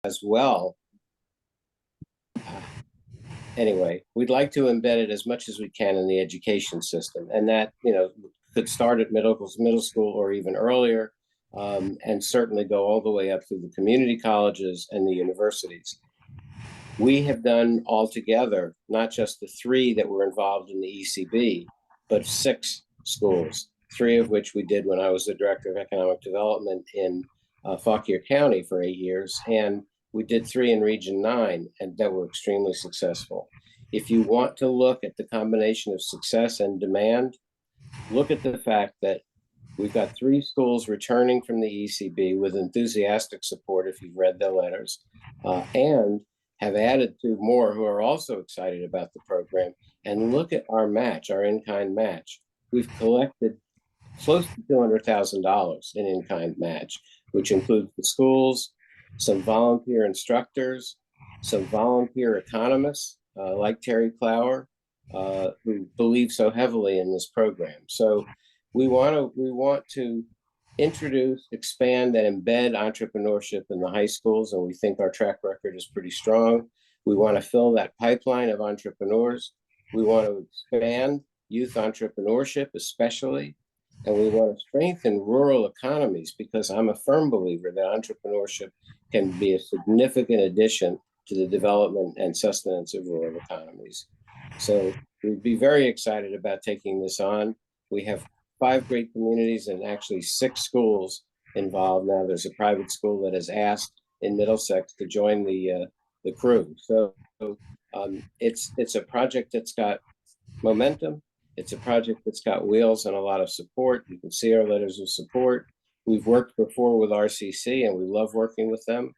as well. Anyway, we'd like to embed it as much as we can in the education system, and that could start at middle school or even earlier, and certainly go all the way up through the community colleges and the universities. We have done altogether not just the 3 that were involved in the ECB, but 6 schools, 3 of which we did when I was the director of economic development in Fauquier County for 8 years, and we did 3 in Region 9, and that were extremely successful. If you want to look at the combination of success and demand, look at the fact that we've got 3 schools returning from the ECB with enthusiastic support, if you've read their letters, and have added 2 more who are also excited about the program. And look at our match, our in-kind match. We've collected close to $200,000 in in-kind match, which includes the schools, some volunteer instructors, some volunteer economists like Terry Clower, who believe so heavily in this program. So we want to introduce, expand, and embed entrepreneurship in the high schools, and we think our track record is pretty strong. We want to fill that pipeline of entrepreneurs. We want to expand youth entrepreneurship, especially, and we want to strengthen rural economies, because I'm a firm believer that entrepreneurship can be a significant addition to the development and sustenance of rural economies. So we'd be very excited about taking this on. We have 5 great communities and actually 6 schools involved now. There's a private school that has asked in Middlesex to join the crew. So it's a project that's got momentum. It's a project that's got wheels and a lot of support. You can see our letters of support. We've worked before with RCC, and we love working with them,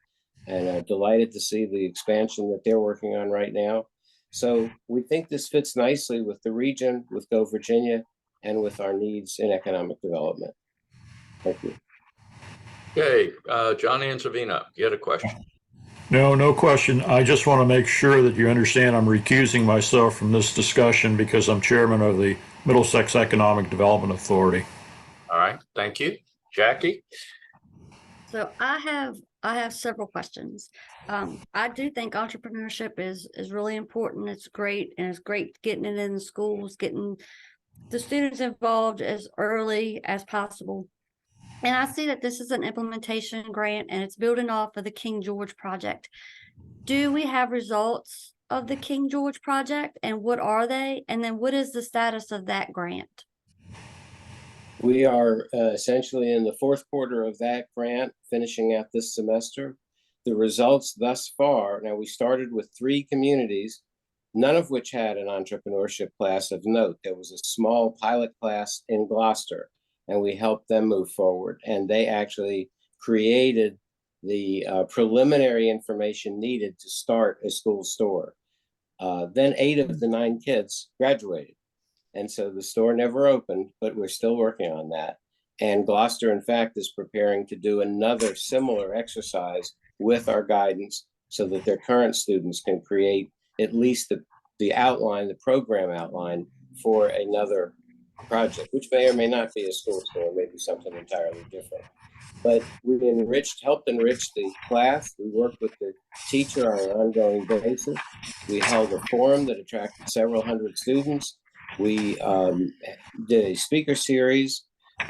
and are delighted to see the expansion that they're working on right now. So we think this fits nicely with the region, with Go Virginia, and with our needs in economic development. Thank you. Okay, John Ansavina, you had a question. No question. I just want to make sure that you understand I'm recusing myself from this discussion because I'm chairman of the Middlesex Economic Development Authority. All right, thank you. Jackie? So I have several questions. I do think entrepreneurship is really important. It's great, and it's great getting it in the schools, getting the students involved as early as possible. And I see that this is an implementation grant, and it's building off of the King George project. Do we have results of the King George project, and what are they? And then what is the status of that grant? We are essentially in the 4th quarter of that grant, finishing out this semester. The results thus far, now we started with 3 communities, none of which had an entrepreneurship class of note. There was a small pilot class in Gloucester, and we helped them move forward. And they actually created the preliminary information needed to start a school store. Then 8 of the 9 kids graduated. And so the store never opened, but we're still working on that. And Gloucester, in fact, is preparing to do another similar exercise with our guidance so that their current students can create at least the outline, the program outline for another project, which may or may not be a school store, maybe something entirely different. But we helped enrich the class. We worked with the teacher on an ongoing basis. We held a forum that attracted several hundred students. We did a speaker series.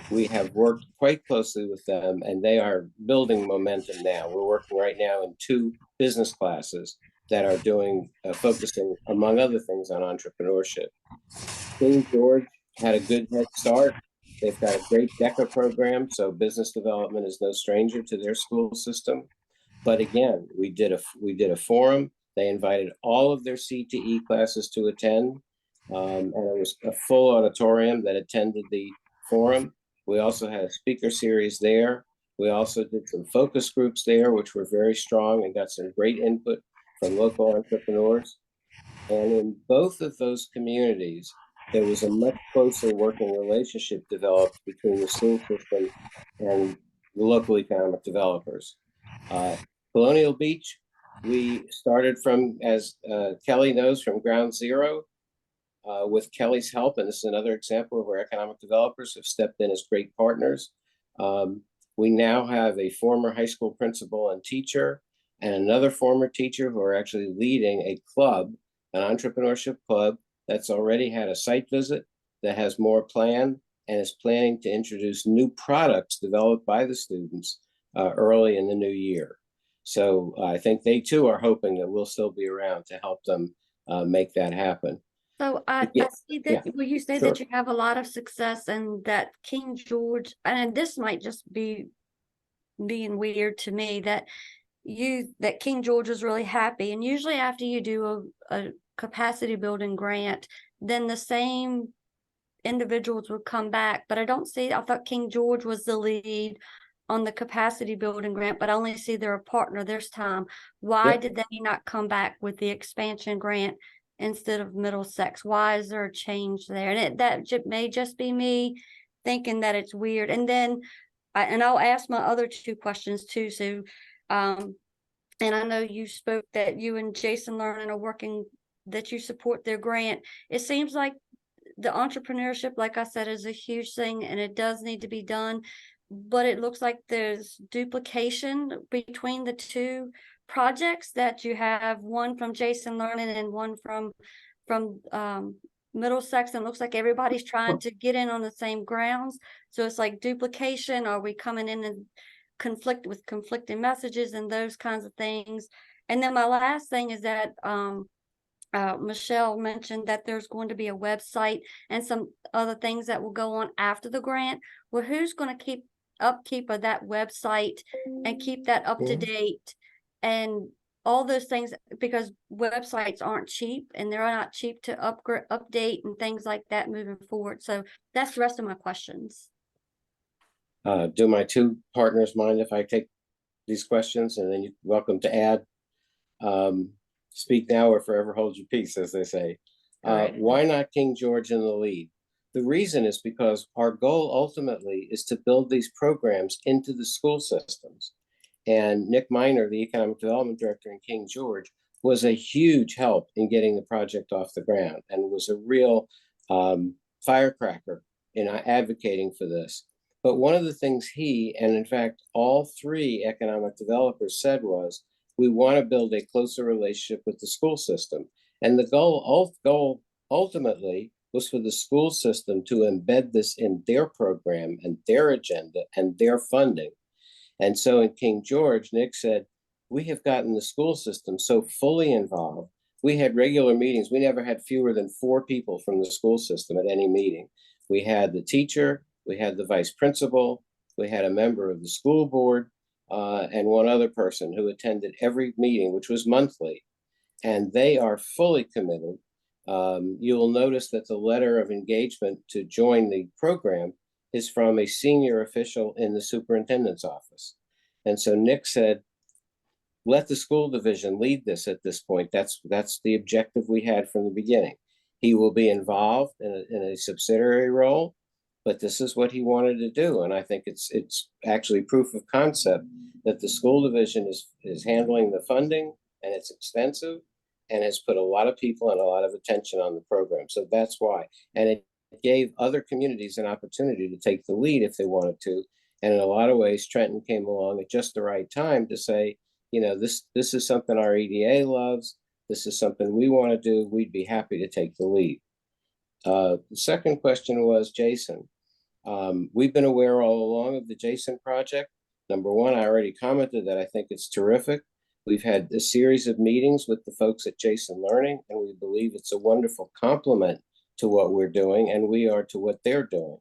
We have worked quite closely with them, and they are building momentum now. We're working right now in 2 business classes that are focusing, among other things, on entrepreneurship. King George had a good head start. They've got a great DECA program, so business development is no stranger to their school system. But again, we did a forum. They invited all of their CTE classes to attend, and it was a full auditorium that attended the forum. We also had a speaker series there. We also did some focus groups there, which were very strong and got some great input from local entrepreneurs. And in both of those communities, there was a much closer working relationship developed between the school system and the local economic developers. Colonial Beach, we started from, as Kelly knows, from ground zero. With Kelly's help, and this is another example of where economic developers have stepped in as great partners. We now have a former high school principal and teacher, and another former teacher who are actually leading a club, an entrepreneurship club that's already had a site visit, that has more planned, and is planning to introduce new products developed by the students early in the new year. So I think they too are hoping that we'll still be around to help them make that happen. So I Yeah, see yeah, that, well, you say sure. that you have a lot of success and that King George, and this might just be being weird to me, that King George is really happy. And usually after you do a capacity building grant, then the same individuals would come back. But I don't see, I thought King George was the lead on the capacity building grant, but I only see they're a partner this time. Why Yep. did they not come back with the expansion grant instead of Middlesex? Why is there a change there? And that may just be me thinking that it's weird. And then and I'll ask my other two questions too, Sue. And I know you spoke that you and Jason Learning are working, that you support their grant. It seems like the entrepreneurship, like I said, is a huge thing and it does need to be done. But it looks like there's duplication between the two projects, that you have one from Jason Learning and one from Middlesex, and it looks like everybody's trying to get in on the same grounds. So it's like duplication. Are we coming in and conflict with conflicting messages and those kinds of things? And then my last thing is that Michelle mentioned that there's going to be a website and some other things that will go on after the grant. Well, who's going to keep upkeep of that website and keep that up to date and all those things, because websites aren't cheap and they're not cheap to update and things like that moving forward. So that's the rest of my questions. Do my two partners mind if I take these questions, and then you're welcome to add? Speak now or forever hold your peace, as they say. Right. Why not King George in the lead? The reason is because our goal ultimately is to build these programs into the school systems. And Nick Miner, the Economic Development Director in King George, was a huge help in getting the project off the ground and was a real firecracker in advocating for this. But one of the things he, and in fact, all three economic developers said was, we want to build a closer relationship with the school system. And the goal ultimately was for the school system to embed this in their program and their agenda and their funding. And so in King George, Nick said, we have gotten the school system so fully involved. We had regular meetings. We never had fewer than 4 people from the school system at any meeting. We had the teacher, we had the vice principal, we had a member of the school board, and one other person who attended every meeting, which was monthly. And they are fully committed. You will notice that the letter of engagement to join the program is from a senior official in the superintendent's office. And so Nick said, let the school division lead this at this point. That's the objective we had from the beginning. He will be involved in a subsidiary role, but this is what he wanted to do. And I think it's actually proof of concept that the school division is handling the funding, and it's extensive and has put a lot of people and a lot of attention on the program. So that's why. And it gave other communities an opportunity to take the lead if they wanted to. And in a lot of ways, Trenton came along at just the right time to say, you know, this is something our EDA loves. This is something we want to do. We'd be happy to take the lead. The second question was Jason. We've been aware all along of the Jason project. Number one, I already commented that I think it's terrific. We've had a series of meetings with the folks at Jason Learning, and we believe it's a wonderful complement to what we're doing, and we are to what they're doing.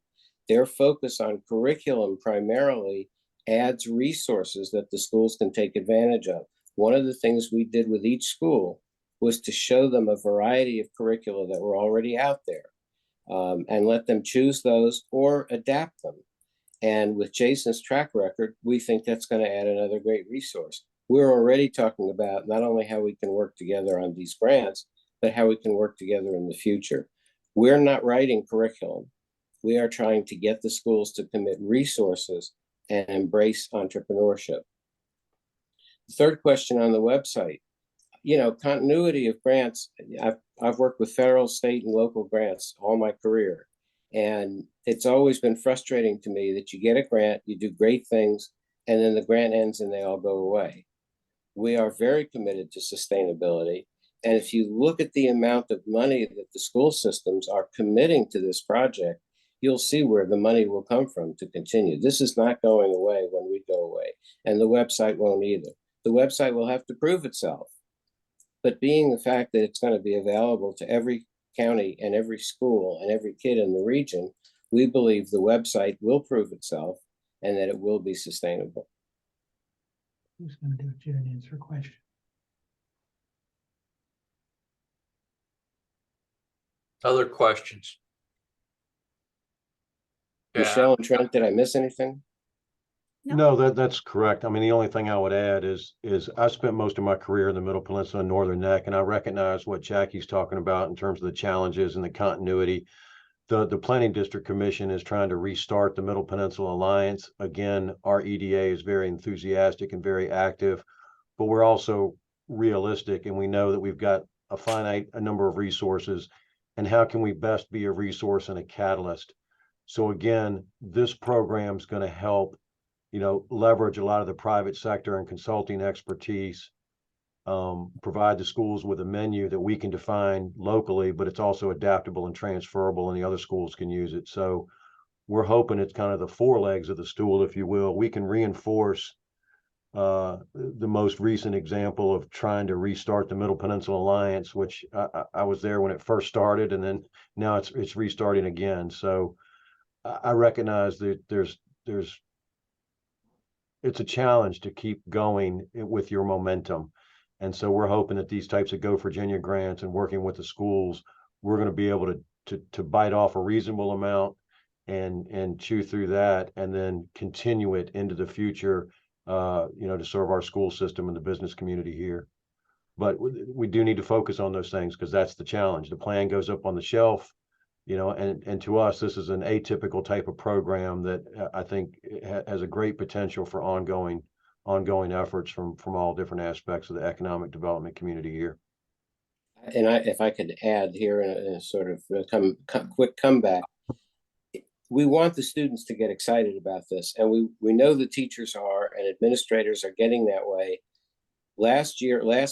Their focus on curriculum primarily adds resources that the schools can take advantage of. One of the things we did with each school was to show them a variety of curricula that were already out there, and let them choose those or adapt them. And with Jason's track record, we think that's going to add another great resource. We're already talking about not only how we can work together on these grants, but how we can work together in the future. We're not writing curriculum. We are trying to get the schools to commit resources and embrace entrepreneurship. The third question on the website, you know, continuity of grants. I've worked with federal, state, and local grants all my career. And it's always been frustrating to me that you get a grant, you do great things, and then the grant ends and they all go away. We are very committed to sustainability. And if you look at the amount of money that the school systems are committing to this project, you'll see where the money will come from to continue. This is not going away when we go away, and the website won't either. The website will have to prove itself. But being the fact that it's going to be available to every county and every school and every kid in the region, we believe the website will prove itself and that it will be sustainable. Who's going to do it? Jen, and answer a question. Other questions? Yeah, Michelle and Trent, did I miss anything? No, that's correct. I mean, the only thing I would add is I spent most of my career in the Middle Peninsula and Northern Neck, and I recognize what Jackie's talking about in terms of the challenges and the continuity. The Planning District Commission is trying to restart the Middle Peninsula Alliance. Again, our EDA is very enthusiastic and very active, but we're also realistic, and we know that we've got a number of resources, and how can we best be a resource and a catalyst? So again, this program is going to help, leverage a lot of the private sector and consulting expertise, provide the schools with a menu that we can define locally, but it's also adaptable and transferable, and the other schools can use it. So we're hoping it's kind of the four legs of the stool, if you will. We can reinforce the most recent example of trying to restart the Middle Peninsula Alliance, which I was there when it first started, and then now it's restarting again. So I recognize that it's a challenge to keep going with your momentum. And so we're hoping that these types of Go Virginia grants and working with the schools, we're going to be able to bite off a reasonable amount and chew through that, and then continue it into the future, to serve our school system and the business community here. But we do need to focus on those things, because that's the challenge. The plan goes up on the shelf, and to us, this is an atypical type of program that I think has a great potential for ongoing efforts from all different aspects of the economic development community here. And if I could add here in a sort of quick comeback, we want the students to get excited about this, and we know the teachers are, and administrators are getting that way. Last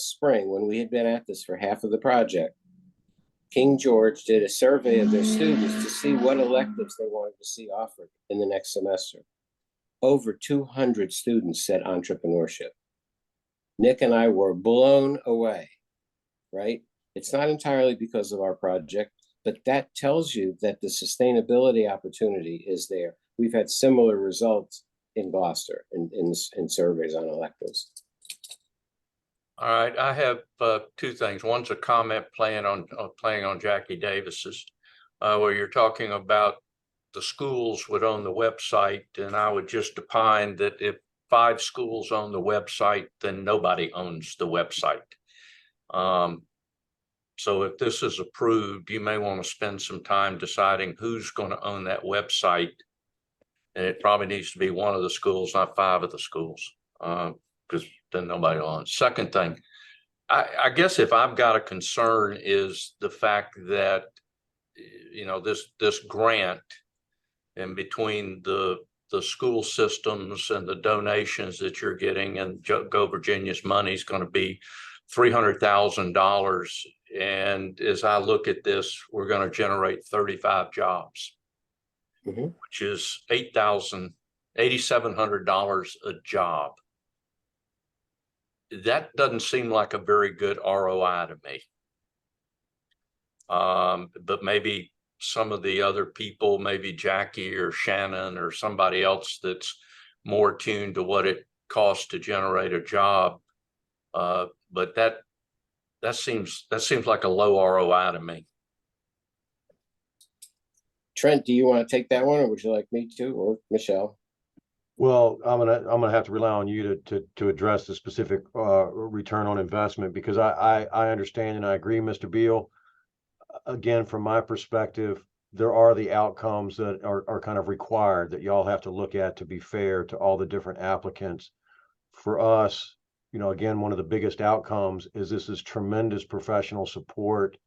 spring, when we had been at this for half of the project, King George did a survey of their students to see what electives they wanted to see offered in the next semester. Over 200 students said entrepreneurship. Nick and I were blown away, right? It's not entirely because of our project, but that tells you that the sustainability opportunity is there. We've had similar results in Gloucester in surveys on electives. all right. I have two things. One's a comment playing on Jackie Davis's, where you're talking about the schools would own the website, and I would just opine that if 5 schools own the website, then nobody owns the website. So if this is approved, you may want to spend some time deciding who's going to own that website. And it probably needs to be one of the schools, not 5 of the schools, because then nobody owns. Second thing, I guess if I've got a concern is the fact that, this grant, and between the school systems and the donations that you're getting, and Go Virginia's money is going to be $300,000. And as I look at this, we're going to generate 35 jobs, which is $8,700 a job. That doesn't seem like a very good ROI to me. But maybe some of the other people, maybe Jackie or Shannon or somebody else that's more tuned to what it costs to generate a job. But that seems like a low ROI to me. Trent, do you want to take that one, or would you like me to, or Michelle? Well, I'm gonna have to rely on you to address the specific return on investment, because I understand and I agree, Mr. Beal. Again, from my perspective, there are the outcomes that are kind of required that y'all have to look at to be fair to all the different applicants. For us, again, one of the biggest outcomes is this is tremendous professional support,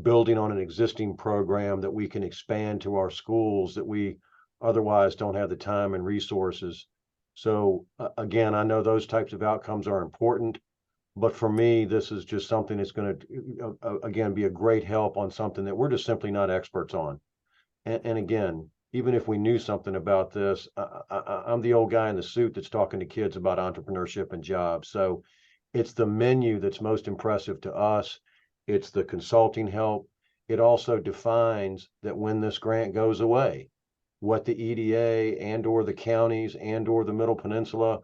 building on an existing program that we can expand to our schools that we otherwise don't have the time and resources So again, I know those types of outcomes are important, but for me, this is just something that's going to, again, be a great help on something that we're just simply not experts on. And again, even if we knew something about this, I'm the old guy in the suit that's talking to kids about entrepreneurship and jobs. So it's the menu that's most impressive to us. It's the consulting help. It also defines that when this grant goes away, what the EDA and or the counties and or the Middle Peninsula,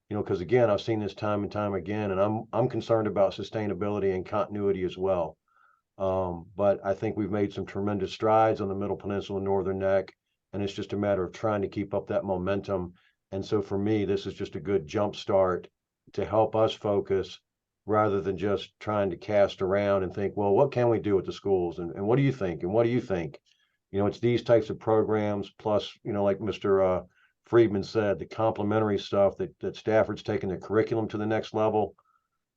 because again, I've seen this time and time again, and I'm concerned about sustainability and continuity as well. But I think we've made some tremendous strides on the Middle Peninsula and Northern Neck, and it's just a matter of trying to keep up that momentum. And so for me, this is just a good jump start to help us focus rather than just trying to cast around and think, well, what can we do with the schools? And what do you think? And what do you think? It's these types of programs, plus, like Mr. Friedman said, the complementary stuff that Stafford's taking the curriculum to the next level.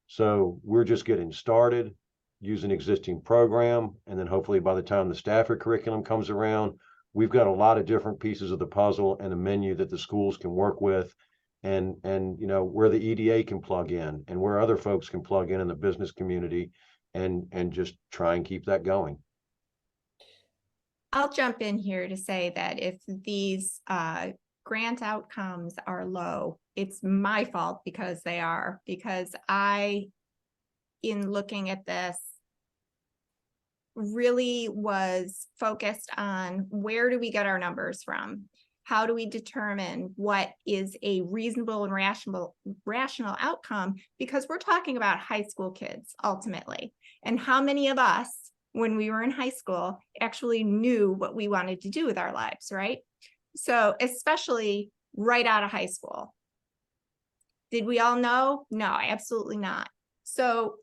So we're just getting started, use an existing program, and then hopefully by the time the Stafford curriculum comes around, we've got a lot of different pieces of the puzzle and a menu that the schools can work with, and where the EDA can plug in and where other folks can plug in the business community, and just try and keep that going. I'll jump in here to say that if these grant outcomes are low, it's my fault because they are, because in looking at this, really was focused on where do we get our numbers from? How do we determine what is a reasonable and rational outcome? Because we're talking about high school kids ultimately. And how many of us, when we were in high school, actually knew what we wanted to do with our lives, right? So especially right out of high school. Did we all know? No, absolutely not. So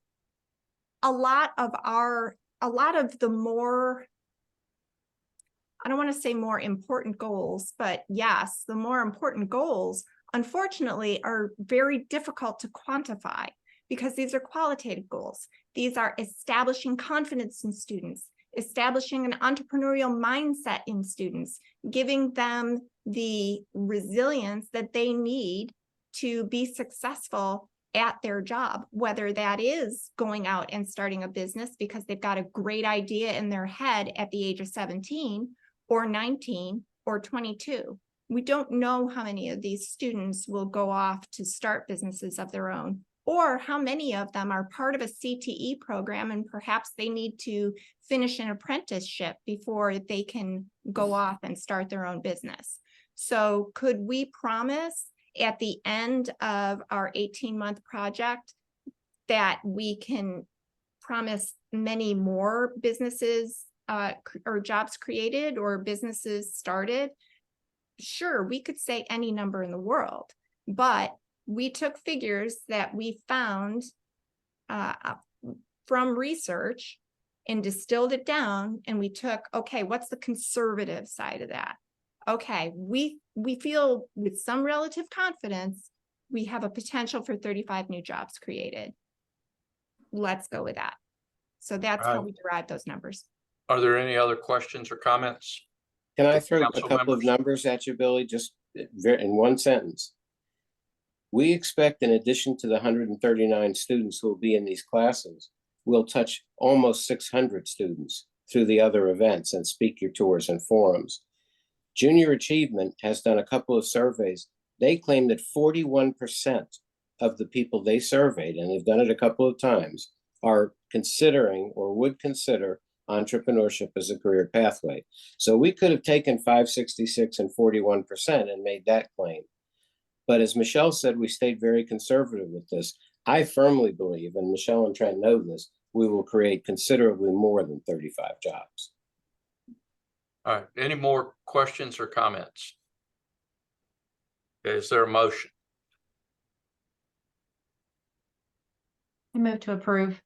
a lot of the more, I don't want to say more important goals, but yes, the more important goals, unfortunately, are very difficult to quantify because these are qualitative goals. These are establishing confidence in students, establishing an entrepreneurial mindset in students, giving them the resilience that they need to be successful at their job, whether that is going out and starting a business because they've got a great idea in their head at the age of 17 or 19 or 22. We don't know how many of these students will go off to start businesses of their own, or how many of them are part of a CTE program and perhaps they need to finish an apprenticeship before they can go off and start their own business. So could we promise at the end of our 18-month project that we can promise many more businesses or jobs created or businesses started? Sure, we could say any number in the world, but we took figures that we found from research and distilled it down, and we took, okay, what's the conservative side of that? Okay, we feel with some relative confidence, we have a potential for 35 new jobs created. Let's go with that. So that's how we derive those numbers. Are there any other questions or comments? Can I throw a Council couple of members? numbers at you, Billy, just in one sentence? We expect, in addition to the 139 students who will be in these classes, we'll touch almost 600 students through the other events and speaker tours and forums. Junior Achievement has done a couple of surveys. They claim that 41% of the people they surveyed, and they've done it a couple of times, are considering or would consider entrepreneurship as a career pathway. So we could have taken 566 and 41% and made that claim. But as Michelle said, we stayed very conservative with this. I firmly believe, and Michelle and Trent know this, we will create considerably more than 35 jobs. All right, any more questions or comments? Is there a motion? I move to approve.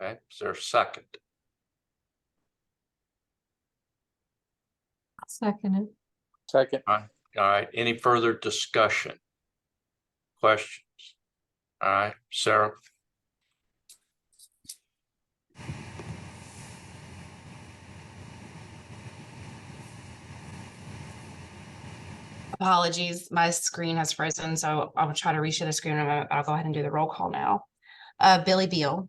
Okay, is there a second? Second it. Second. All right, any further discussion? Questions? All right, Sarah? Apologies, my screen has frozen, so I'll try to reshare the screen. I'll go ahead and do the roll call now. Billy Beal,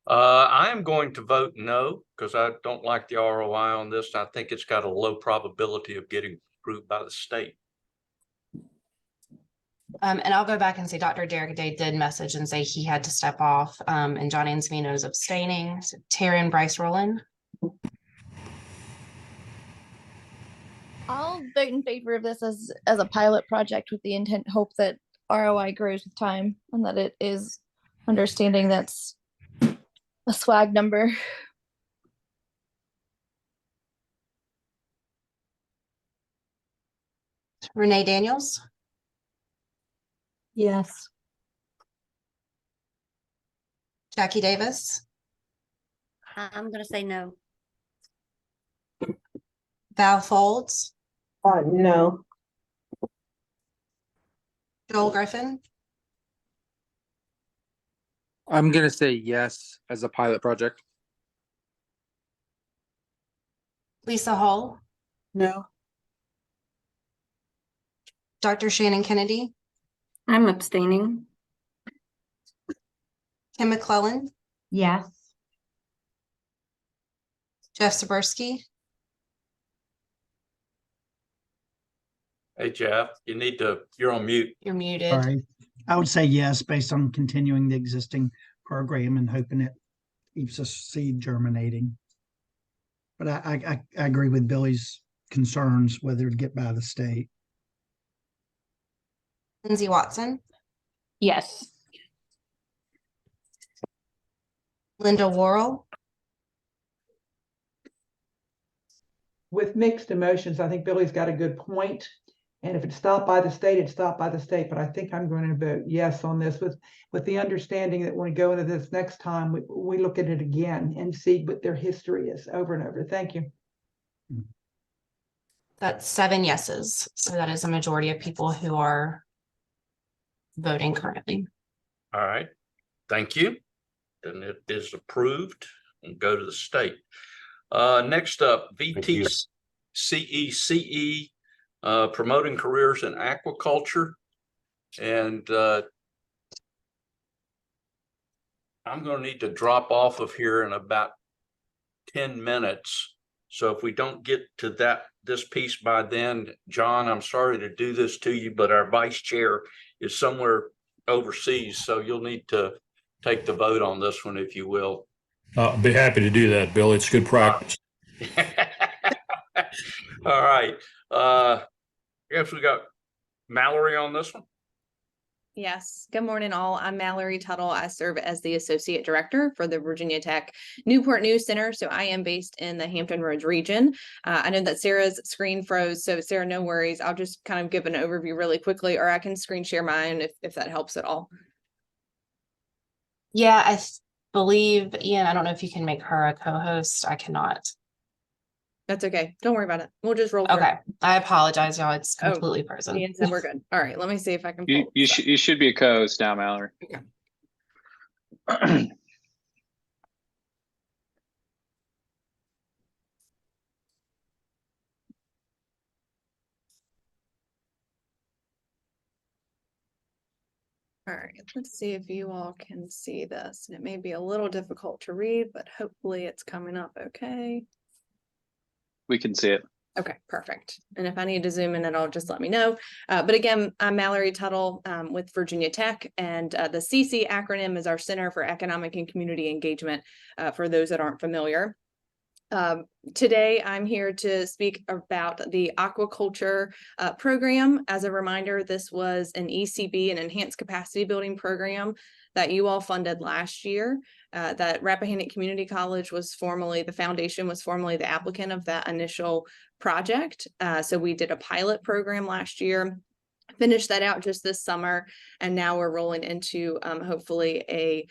I am going to vote no, because I don't like the ROI on this. I think it's got a low probability of getting approved by the state. and I'll go back and say Dr. Derek Day did message and say he had to step off, and John Ansvino is abstaining. So Taryn Bryce Rowland, I'll vote in favor of this as a pilot project with the intent hope that ROI grows with time and that it is understanding that's a swag number. Renee Daniels, Yes. Jackie Davis, I'm gonna say no. Val Folds, No. Joel Griffin, I'm gonna say yes as a pilot project. Lisa Hall, No. Dr. Shannon Kennedy, I'm abstaining. Kim McClellan, Yes. Jeff Saburski, Hey, Jeff, you're on mute. you're muted. Sorry. I would say yes, based on continuing the existing program and hoping it keeps a seed germinating. But I agree with Billy's concerns, whether to get by the state. Lindsay Watson, Yes. Linda Worrell, With mixed emotions, I think Billy's got a good point. And if it's stopped by the state, it's stopped by the state. But I think I'm going to vote yes on this with the understanding that when we go into this next time, we look at it again and see what their history is over and over. Thank you. that's 7 yeses. So that is a majority of people who are voting currently. All right, thank you. Then it is approved and go to the state. Next up, Thank you. VTCECE, promoting careers in aquaculture. And I'm going to need to drop off of here in about 10 minutes. So if we don't get to this piece by then, John, I'm sorry to do this to you, but our vice chair is somewhere overseas. So you'll need to take the vote on this one, if you will. I'll be happy to do that, Bill. It's good practice. All right. I guess we got Mallory on this one. Yes. Good morning, all. I'm Mallory Tuttle. I serve as the Associate Director for the Virginia Tech Newport News Center. So I am based in the Hampton Roads region. I know that Sarah's screen froze. So Sarah, no worries. I'll just kind of give an overview really quickly, or I can screen share mine if that helps at all. Yeah, I believe, Ian, I don't know if you can make her a co-host. I cannot. That's okay. Don't worry about it. We'll just roll through. Okay. I apologize, y'all. It's Oh, completely frozen. Ian said we're good. All right. Let me see if I can. You pull this up. you should be a co-host now, Mallory. Okay. All right, let's see if you all can see this. And it may be a little difficult to read, but hopefully it's coming up okay. We can see it. Okay, perfect. And if I need to zoom in at all, just let me know. But again, I'm Mallory Tuttle with Virginia Tech, and the CC acronym is our Center for Economic and Community Engagement, for those that aren't familiar. Today, I'm here to speak about the aquaculture program. As a reminder, this was an ECB, an Enhanced Capacity Building Program that you all funded last year. That Rappahannock Community College was formerly, the foundation was formerly the applicant of that initial project. So we did a pilot program last year, finished that out just this summer, and now we're rolling into hopefully a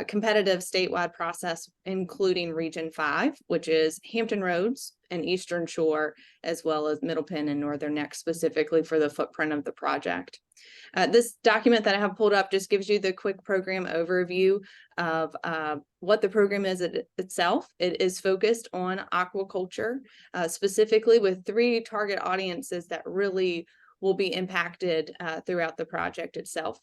competitive statewide process, including Region 5, which is Hampton Roads and Eastern Shore, as well as Middle Penn and Northern Neck, specifically for the footprint of the project. This document that I have pulled up just gives you the quick program overview of what the program is itself. It is focused on aquaculture, specifically with 3 target audiences that really will be impacted throughout the project itself.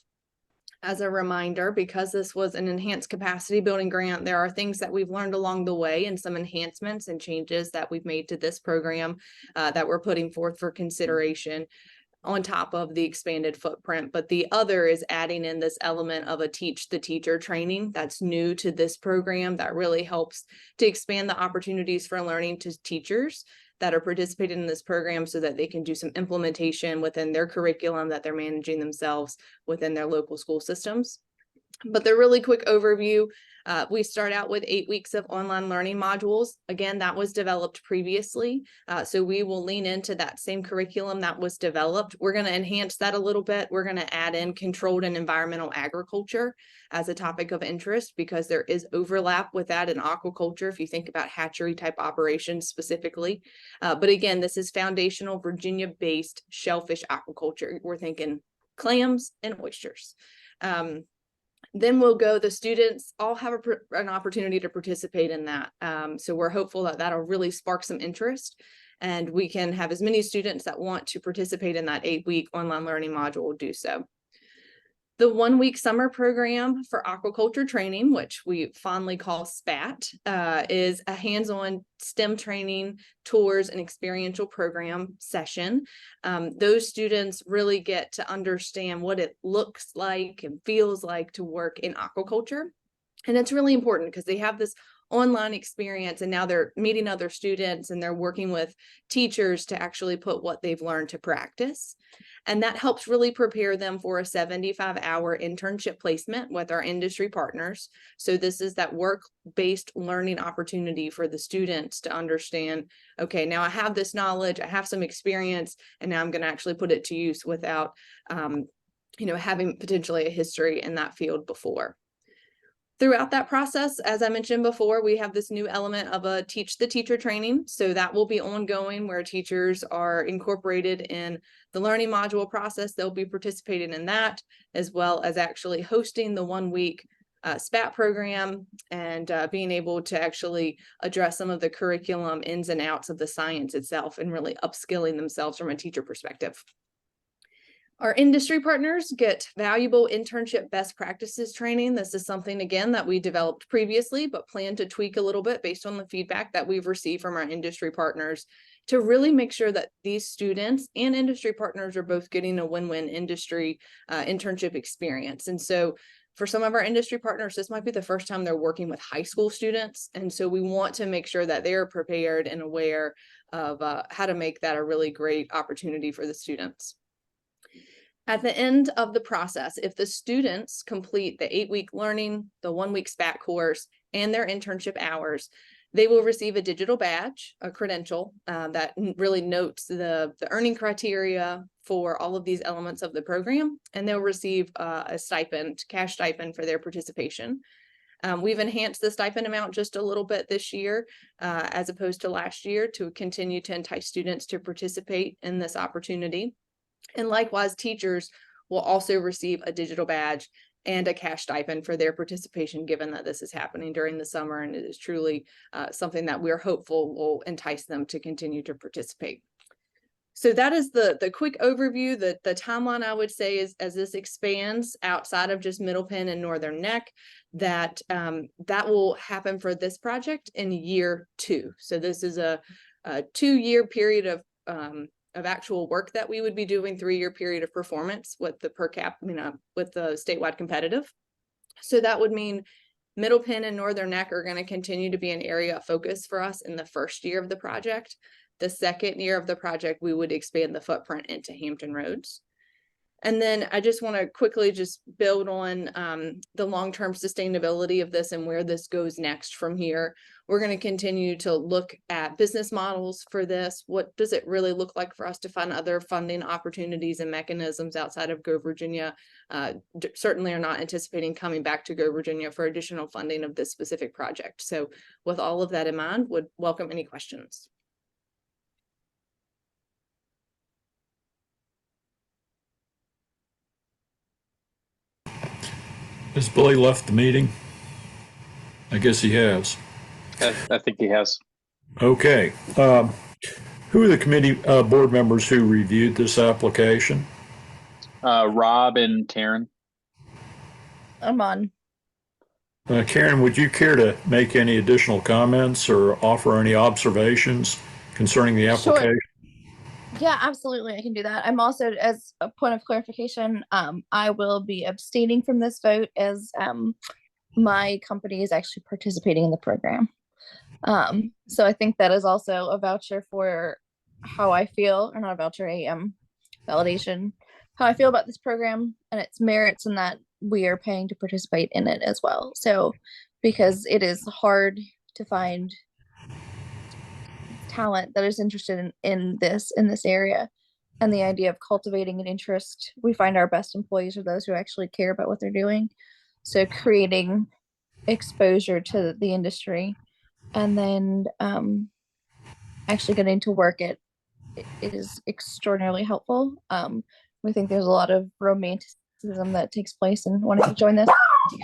As a reminder, because this was an enhanced capacity building grant, there are things that we've learned along the way and some enhancements and changes that we've made to this program that we're putting forth for consideration on top of the expanded footprint. But the other is adding in this element of a teach the teacher training that's new to this program that really helps to expand the opportunities for learning to teachers that are participating in this program so that they can do some implementation within their curriculum that they're managing themselves within their local school systems. But the really quick overview, we start out with 8 weeks of online learning modules. Again, that was developed previously. So we will lean into that same curriculum that was developed. We're going to enhance that a little bit. We're going to add in controlled and environmental agriculture as a topic of interest because there is overlap with that in aquaculture if you think about hatchery type operations specifically. But again, this is foundational Virginia-based shellfish aquaculture. We're thinking clams and oysters. Then we'll go, the students all have an opportunity to participate in that. So we're hopeful that that'll really spark some interest and we can have as many students that want to participate in that 8-week online learning module do so. The 1-week summer program for aquaculture training, which we fondly call SPAT, is a hands-on STEM training, tours, and experiential program session. Those students really get to understand what it looks like and feels like to work in aquaculture. And it's really important because they have this online experience and now they're meeting other students and they're working with teachers to actually put what they've learned to practice. And that helps really prepare them for a 75-hour internship placement with our industry partners. So this is that work-based learning opportunity for the students to understand, okay, now I have this knowledge, I have some experience, and now I'm going to actually put it to use without, having potentially a history in that field before. Throughout that process, as I mentioned before, we have this new element of a teach the teacher training. So that will be ongoing where teachers are incorporated in the learning module process. They'll be participating in that as well as actually hosting the 1-week SPAT program and being able to actually address some of the curriculum ins and outs of the science itself and really upskilling themselves from a teacher perspective. Our industry partners get valuable internship best practices training. This is something, again, that we developed previously, but plan to tweak a little bit based on the feedback that we've received from our industry partners to really make sure that these students and industry partners are both getting a win-win industry internship experience. And so for some of our industry partners, this might be the first time they're working with high school students. And so we want to make sure that they're prepared and aware of how to make that a really great opportunity for the students. At the end of the process, if the students complete the 8-week learning, the 1-week SPAT course, and their internship hours, they will receive a digital badge, a credential that really notes the earning criteria for all of these elements of the program, and they'll receive a stipend, cash stipend for their participation. We've enhanced the stipend amount just a little bit this year as opposed to last year to continue to entice students to participate in this opportunity. And likewise, teachers will also receive a digital badge and a cash stipend for their participation, given that this is happening during the summer and it is truly something that we're hopeful will entice them to continue to participate. So that is the quick overview. The timeline, I would say, is as this expands outside of just Middle Penn and Northern Neck, that will happen for this project in year 2. So this is a 2-year period of actual work that we would be doing, 3-year period of performance with the per cap, with the statewide competitive. So that would mean Middle Penn and Northern Neck are going to continue to be an area of focus for us in the first year of the project. The second year of the project, we would expand the footprint into Hampton Roads. And then I just want to quickly just build on the long-term sustainability of this and where this goes next from here. We're going to continue to look at business models for this. What does it really look like for us to find other funding opportunities and mechanisms outside of Go Virginia? Certainly are not anticipating coming back to Go Virginia for additional funding of this specific project. So with all of that in mind, would welcome any questions. Has Billy left the meeting? I guess he has. I think he has. Okay. Who are the committee board members who reviewed this application? Rob and Taryn. I'm on. Karen, would you care to make any additional comments or offer any observations concerning the Sure. application? Yeah, absolutely. I can do that. I'm also, as a point of clarification, I will be abstaining from this vote as my company is actually participating in the program. So I think that is also a voucher for how I feel, or not a voucher, a validation, how I feel about this program and its merits, and that we are paying to participate in it as well. So because it is hard to find talent that is interested in this area, and the idea of cultivating an interest, we find our best employees are those who actually care about what they're doing. So creating exposure to the industry and then actually getting to work it is extraordinarily helpful. We think there's a lot of romanticism that takes place in wanting to join this,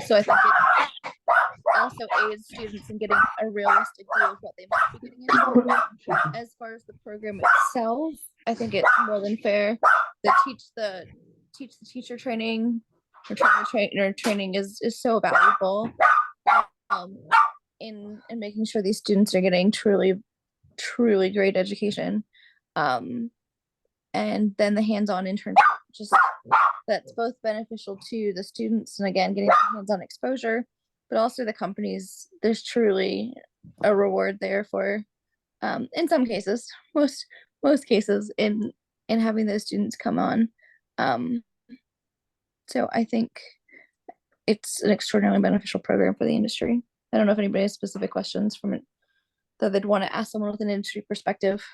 so I think it also aids students in getting a realistic view of what they might be getting into. As far as the program itself, I think it's more than fair. The teach the teacher training or trainer training is so valuable in making sure these students are getting truly great education. And then the hands-on internship, just that's both beneficial to the students and again getting hands-on exposure, but also the companies. There's truly a reward there for in some cases, most cases in having those students come on. So I think it's an extraordinarily beneficial program for the industry. I don't know if anybody has specific questions from it that they'd want to ask someone with an industry perspective.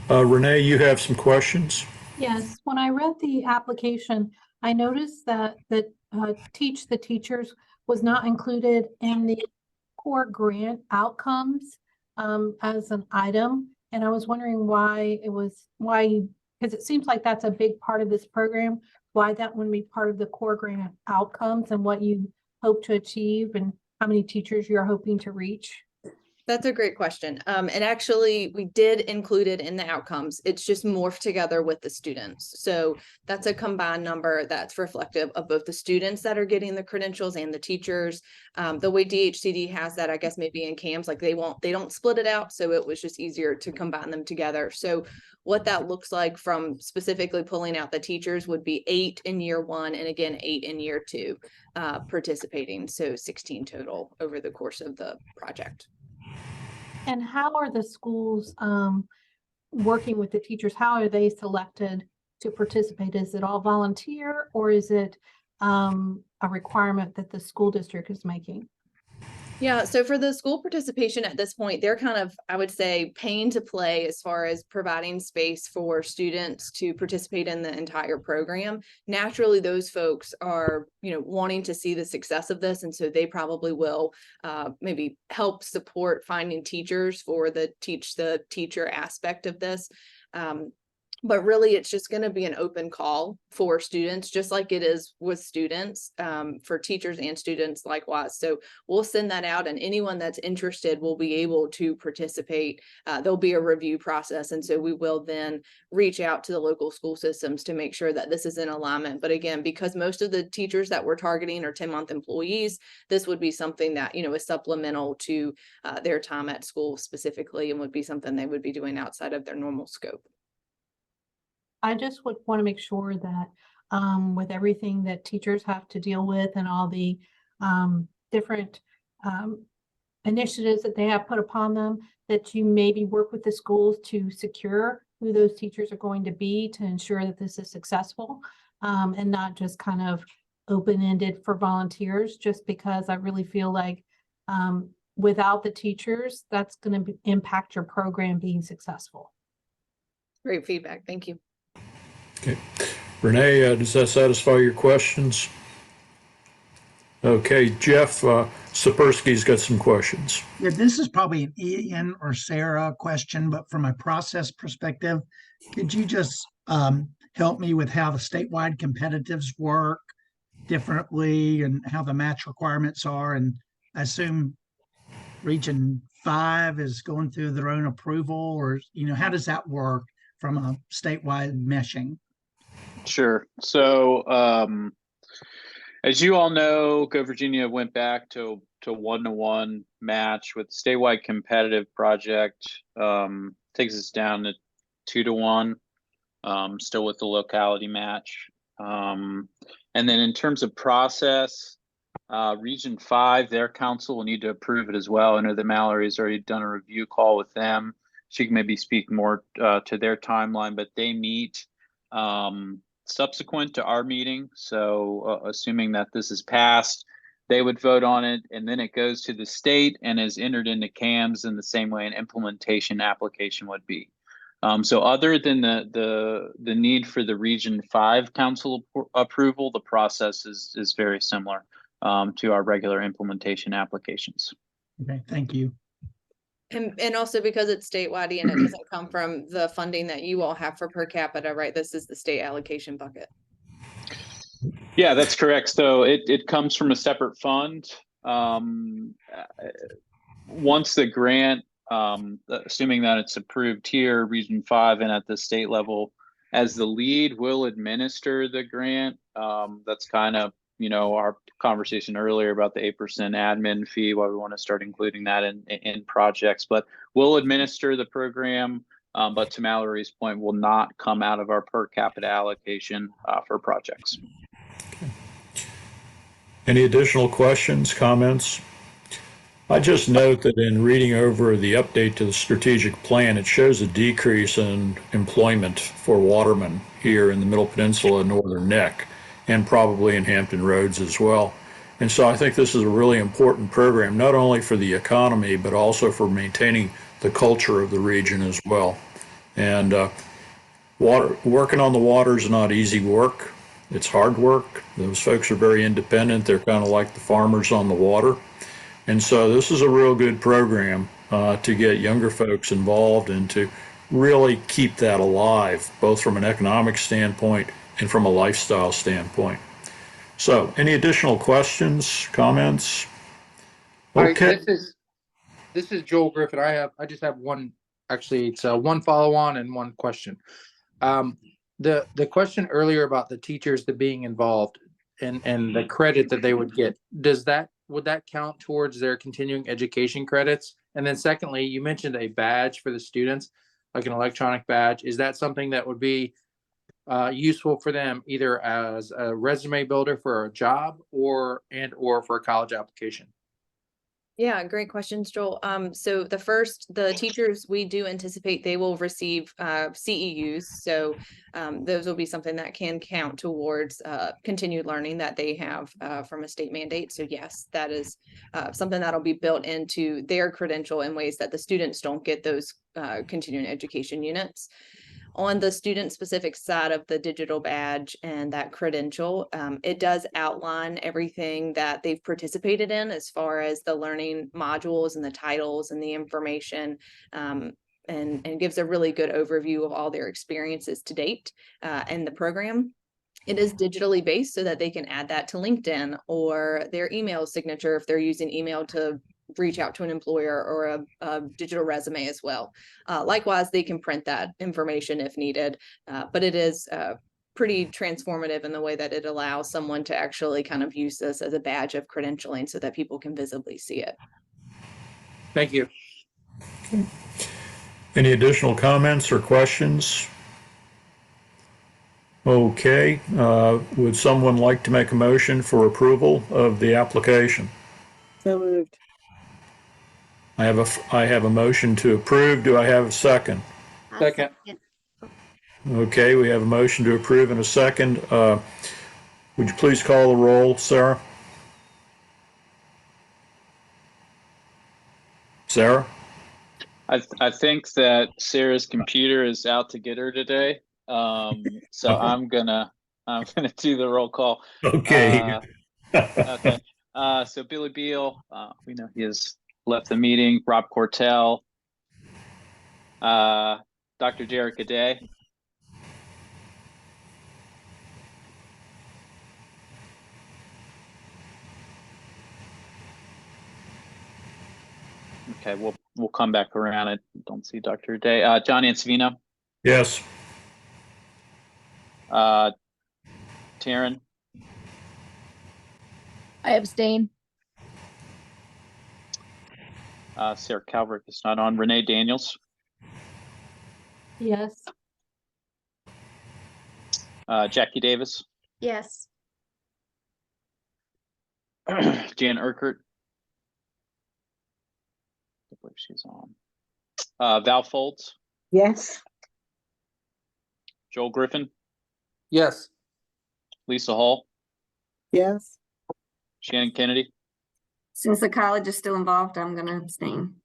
Renee, you have some questions? Yes, when I read the application, I noticed that Teach the Teachers was not included in the core grant outcomes as an item. And I was wondering why, because it seems like that's a big part of this program, why that wouldn't be part of the core grant outcomes and what you hope to achieve and how many teachers you're hoping to reach. That's a great question. And actually, we did include it in the outcomes. It's just morphed together with the students. So that's a combined number that's reflective of both the students that are getting the credentials and the teachers. The way DHCD has that, I guess maybe in CAMS, like they don't split it out. So it was just easier to combine them together. So what that looks like from specifically pulling out the teachers would be 8 in year 1 and again 8 in year 2 participating. So 16 total over the course of the project. And how are the schools working with the teachers? How are they selected to participate? Is it all volunteer or is it a requirement that the school district is making? Yeah, so for the school participation at this point, they're kind of, I would say, paying to play as far as providing space for students to participate in the entire program. Naturally, those folks are, wanting to see the success of this. And so they probably will maybe help support finding teachers for the teach the teacher aspect of this. But really, it's just going to be an open call for students, just like it is with students, for teachers and students likewise. So we'll send that out and anyone that's interested will be able to participate. There'll be a review process. And so we will then reach out to the local school systems to make sure that this is in alignment. But again, because most of the teachers that we're targeting are 10-month employees, this would be something that, is supplemental to their time at school specifically and would be something they would be doing outside of their normal scope. I just would want to make sure that with everything that teachers have to deal with and all the different initiatives that they have put upon them, that you maybe work with the schools to secure who those teachers are going to be to ensure that this is successful and not just kind of open-ended for volunteers, just because I really feel like without the teachers, that's going to impact your program being successful. Great feedback. Thank you. Okay. Renee, does that satisfy your questions? Okay, Jeff Sapersky's got some questions. Yeah, this is probably an Ian or Sarah question, but from a process perspective, could you just help me with how the statewide competitives work differently and how the match requirements are? And I assume Region 5 is going through their own approval, or, how does that work from a statewide meshing? Sure. So, as you all know, Go Virginia went back to 1-to-1 match with statewide competitive project. Takes us down to 2-to-1, still with the locality match. And then in terms of process, Region 5, their council will need to approve it as well. I know that Mallory's already done a review call with them. She can maybe speak more to their timeline, but they meet subsequent to our meeting. So assuming that this is passed, they would vote on it, and then it goes to the state and is entered into CAMS in the same way an implementation application would be. So other than the need for the Region 5 council approval, the process is very similar to our regular implementation applications. Okay, thank you. And also because it's statewide and it doesn't come from the funding that you all have for per capita, right? This is the state allocation bucket. Yeah, that's correct. So it comes from a separate fund. Once the grant, assuming that it's approved here, Region 5 and at the state level, as the lead will administer the grant. That's kind of, our conversation earlier about the 8% admin fee, why we want to start including that in projects, but we'll administer the program. But to Mallory's point, will not come out of our per capita allocation for projects. Any additional questions, comments? I just note that in reading over the update to the strategic plan, it shows a decrease in employment for watermen here in the Middle Peninsula and Northern Neck, and probably in Hampton Roads as well. And so I think this is a really important program, not only for the economy, but also for maintaining the culture of the region as well. And working on the water is not easy work. It's hard work. Those folks are very independent. They're kind of like the farmers on the water. And so this is a real good program to get younger folks involved and to really keep that alive, both from an economic standpoint and from a lifestyle standpoint. So any additional questions, comments? Okay. This is Joel Griffin. I just have one, actually it's one follow on and one question. The question earlier about the teachers being involved and the credit that they would get, would that count towards their continuing education credits? And then secondly, you mentioned a badge for the students, like an electronic badge. Is that something that would be useful for them either as a resume builder for a job or for a college application? Yeah, great questions, Joel. So the teachers, we do anticipate they will receive CEUs. So those will be something that can count towards continued learning that they have from a state mandate. So yes, that is something that'll be built into their credential in ways that the students don't get those continuing education units. On the student specific side of the digital badge and that credential, it does outline everything that they've participated in as far as the learning modules and the titles and the information, and gives a really good overview of all their experiences to date in the program. It is digitally based so that they can add that to LinkedIn or their email signature if they're using email to reach out to an employer, or a digital resume as well. Likewise, they can print that information if needed, but it is pretty transformative in the way that it allows someone to actually kind of use this as a badge of credentialing so that people can visibly see it. Thank you. Any additional comments or questions? Okay, would someone like to make a motion for approval of the application? So moved. I have a motion to approve. Do I have a second? Second. Okay, we have a motion to approve and a second. Would you please call the roll, Sarah? Sarah? I think that Sarah's computer is out to get her today. So I'm gonna do the roll call. Okay. Okay. So Billy Beal, we know he has left the meeting. Rob Cortell, Dr. Derek Aday, Okay, we'll come back around. I don't see Dr. Day. John Ansavino, Yes. Taryn, I abstain. Sarah Calvert is not on. Renee Daniels, Yes. Jackie Davis, Yes. Jan Urquhart. I believe she's on. Val Folds, Yes. Joel Griffin, Yes. Lisa Hall, Yes. Shannon Kennedy, Since the college is still involved, I'm gonna abstain.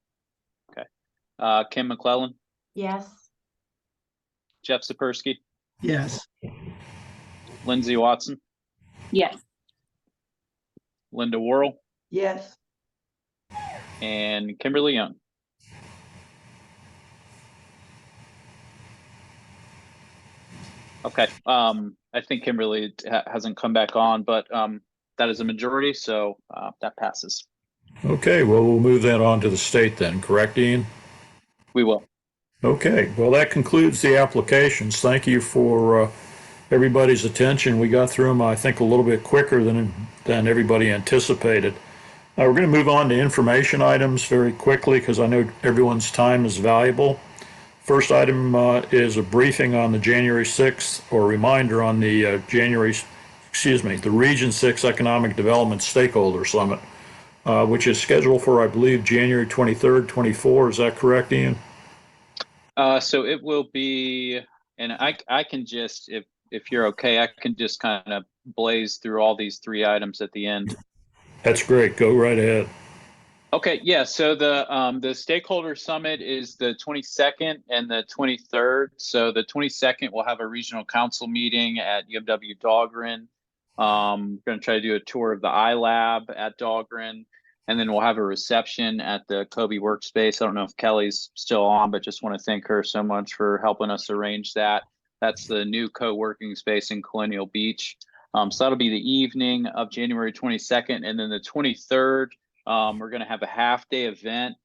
Kim McClellan, Yes. Jeff Sapersky, Yes. Lindsay Watson, Yes. Linda Worrell, Yes. and Kimberly Young. Okay, I think Kimberly hasn't come back on, but that is a majority, so that passes. Okay, well, we'll move that on to the state then, correct, Ian? We will. Okay, well, that concludes the applications. Thank you for everybody's attention. We got through them, I think, a little bit quicker than everybody anticipated. We're going to move on to information items very quickly because I know everyone's time is valuable. First item is a briefing on the January 6th, or reminder on the the Region 6 Economic Development Stakeholder Summit, which is scheduled for, I believe, January 23rd, 24. Is that correct, Ian? So it will be, and I can just, if you're okay, I can just kind of blaze through all these three items at the end. That's great. Go right ahead. Okay, yeah. So the stakeholder summit is the 22nd and the 23rd. So the 22nd we'll have a regional council meeting at UMW Dahlgren. We're going to try to do a tour of the iLab at Dahlgren, and then we'll have a reception at the Kobe Workspace. I don't know if Kelly's still on, but just want to thank her so much for helping us arrange that. That's the new co-working space in Colonial Beach. So that'll be the evening of January 22nd, and then the 23rd. We're going to have a half-day event.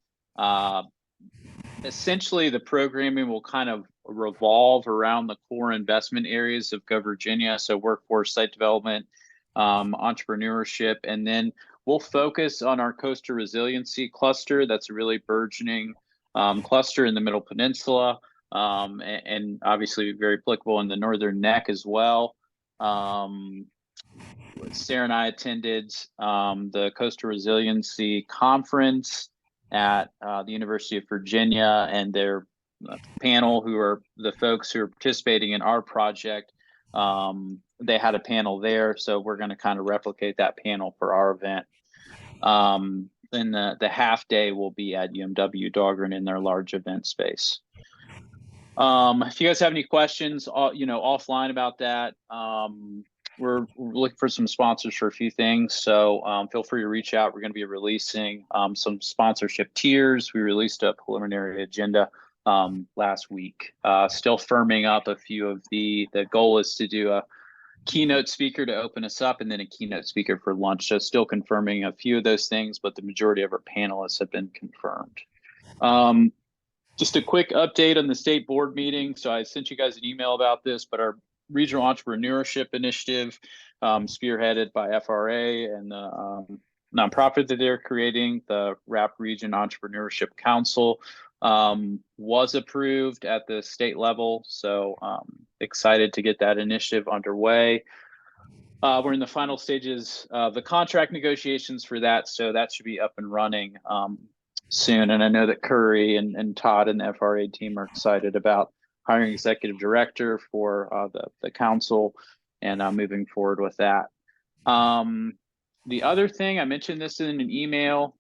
Essentially, the programming will kind of revolve around the core investment areas of Go Virginia, so workforce, site development, entrepreneurship, and then we'll focus on our coastal resiliency cluster. That's a really burgeoning cluster in the Middle Peninsula, and obviously very applicable in the Northern Neck as well. Sarah and I attended the Coastal Resiliency Conference at the University of Virginia, and their panel, who are the folks who are participating in our project, they had a panel there, so we're going to kind of replicate that panel for our event. Then the half day will be at UMW Dahlgren in their large event space. If you guys have any questions, offline about that, we're looking for some sponsors for a few things. So feel free to reach out. We're going to be releasing some sponsorship tiers. We released a preliminary agenda last week. Still firming up a few of the goal is to do a keynote speaker to open us up, and then a keynote speaker for lunch. So still confirming a few of those things, but the majority of our panelists have been confirmed. Just a quick update on the state board meeting. So I sent you guys an email about this, but our regional entrepreneurship initiative, spearheaded by FRA and the nonprofit that they're creating, the RAP Region Entrepreneurship Council, was approved at the state level. So excited to get that initiative underway. We're in the final stages of the contract negotiations for that, so that should be up and running soon. And I know that Curry and Todd and the FRA team are excited about hiring executive director for the council and moving forward with that. The other thing, I mentioned this in an email,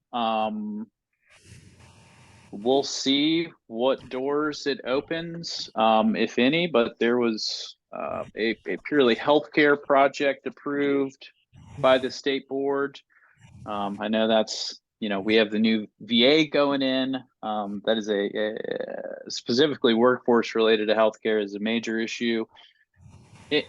we'll see what doors it opens, if any, but there was a purely healthcare project approved by the state board. I know that's, we have the new VA going in. That is a specifically workforce related to healthcare is a major issue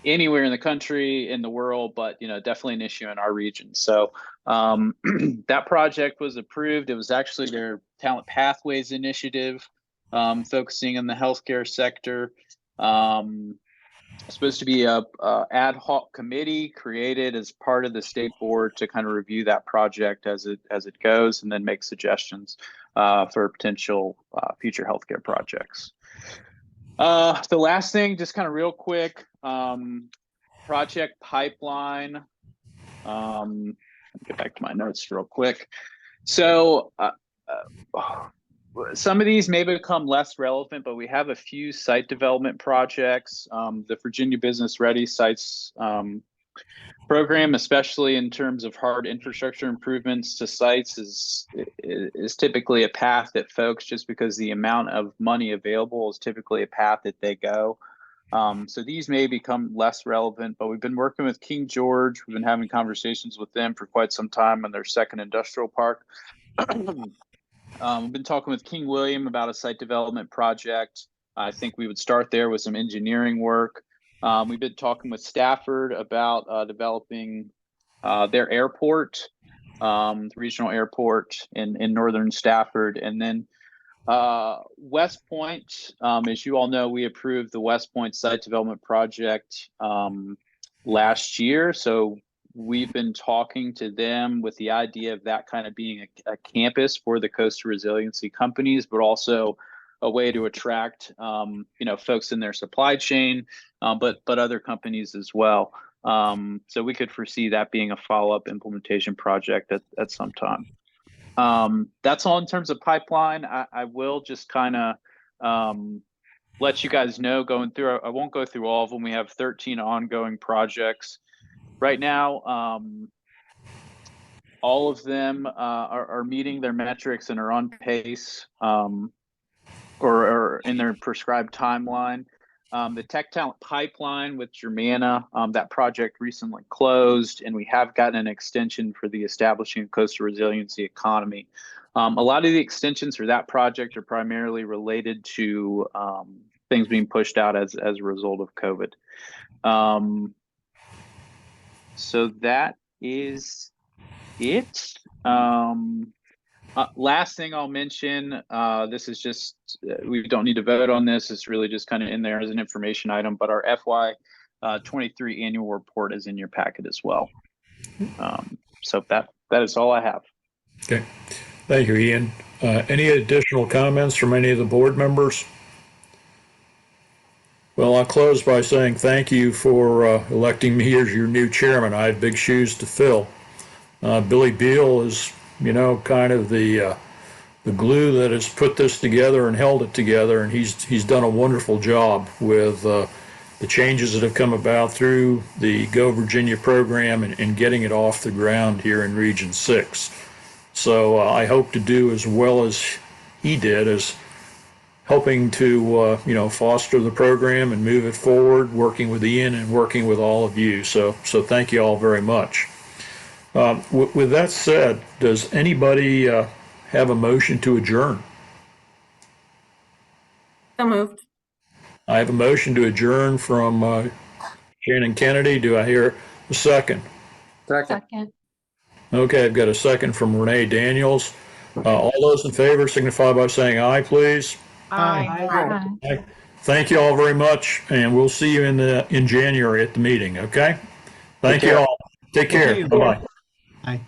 anywhere in the country, in the world, but definitely an issue in our region. So That project was approved. It was actually their Talent Pathways initiative, focusing on the healthcare sector. Supposed to be a ad hoc committee created as part of the state board to kind of review that project as it goes, and then make suggestions for potential future healthcare projects. The last thing, just kind of real quick, project pipeline. Let me get back to my notes real quick. So some of these may become less relevant, but we have a few site development projects. The Virginia Business Ready Sites program, especially in terms of hard infrastructure improvements to sites, is typically a path that folks, just because the amount of money available is typically a path that they go. So these may become less relevant, but we've been working with King George. We've been having conversations with them for quite some time on their second industrial park. We've been talking with King William about a site development project. I think we would start there with some engineering work. We've been talking with Stafford about developing their airport, the regional airport in northern Stafford. And then West Point, as you all know, we approved the West Point site development project last year. So we've been talking to them with the idea of that kind of being a campus for the coastal resiliency companies, but also a way to attract, folks in their supply chain, but other companies as well. So we could foresee that being a follow-up implementation project at some time. That's all in terms of pipeline. I will just kind of let you guys know going through. I won't go through all of them. We have 13 ongoing projects. Right now, all of them are meeting their metrics and are on pace or in their prescribed timeline. The Tech Talent Pipeline with Germana, that project recently closed, and we have gotten an extension for the Establishing a Coastal Resiliency Economy. A lot of the extensions for that project are primarily related to things being pushed out as a result of COVID. So that is it. Last thing I'll mention, this is just, we don't need to vote on this. It's really just kind of in there as an information item, but our FY23 annual report is in your packet as well. So that is all I have. Okay. Thank you, Ian. Any additional comments from any of the board members? Well, I'll close by saying thank you for electing me as your new chairman. I had big shoes to fill. Billy Beal is, kind of the glue that has put this together and held it together, and he's done a wonderful job with the changes that have come about through the Go Virginia program and getting it off the ground here in Region 6. So I hope to do as well as he did as helping to, foster the program and move it forward, working with Ian and working with all of you. So thank you all very much. With that said, does anybody have a motion to adjourn? So moved. I have a motion to adjourn from Shannon Kennedy. Do I hear a second? Second. Okay, I've got a second from Renee Daniels. All those in favor signify by saying aye, please. Aye. Aye. Thank you all very much, and we'll see you in January at the meeting, okay? Thank you all. Take care. Bye-bye. Aye.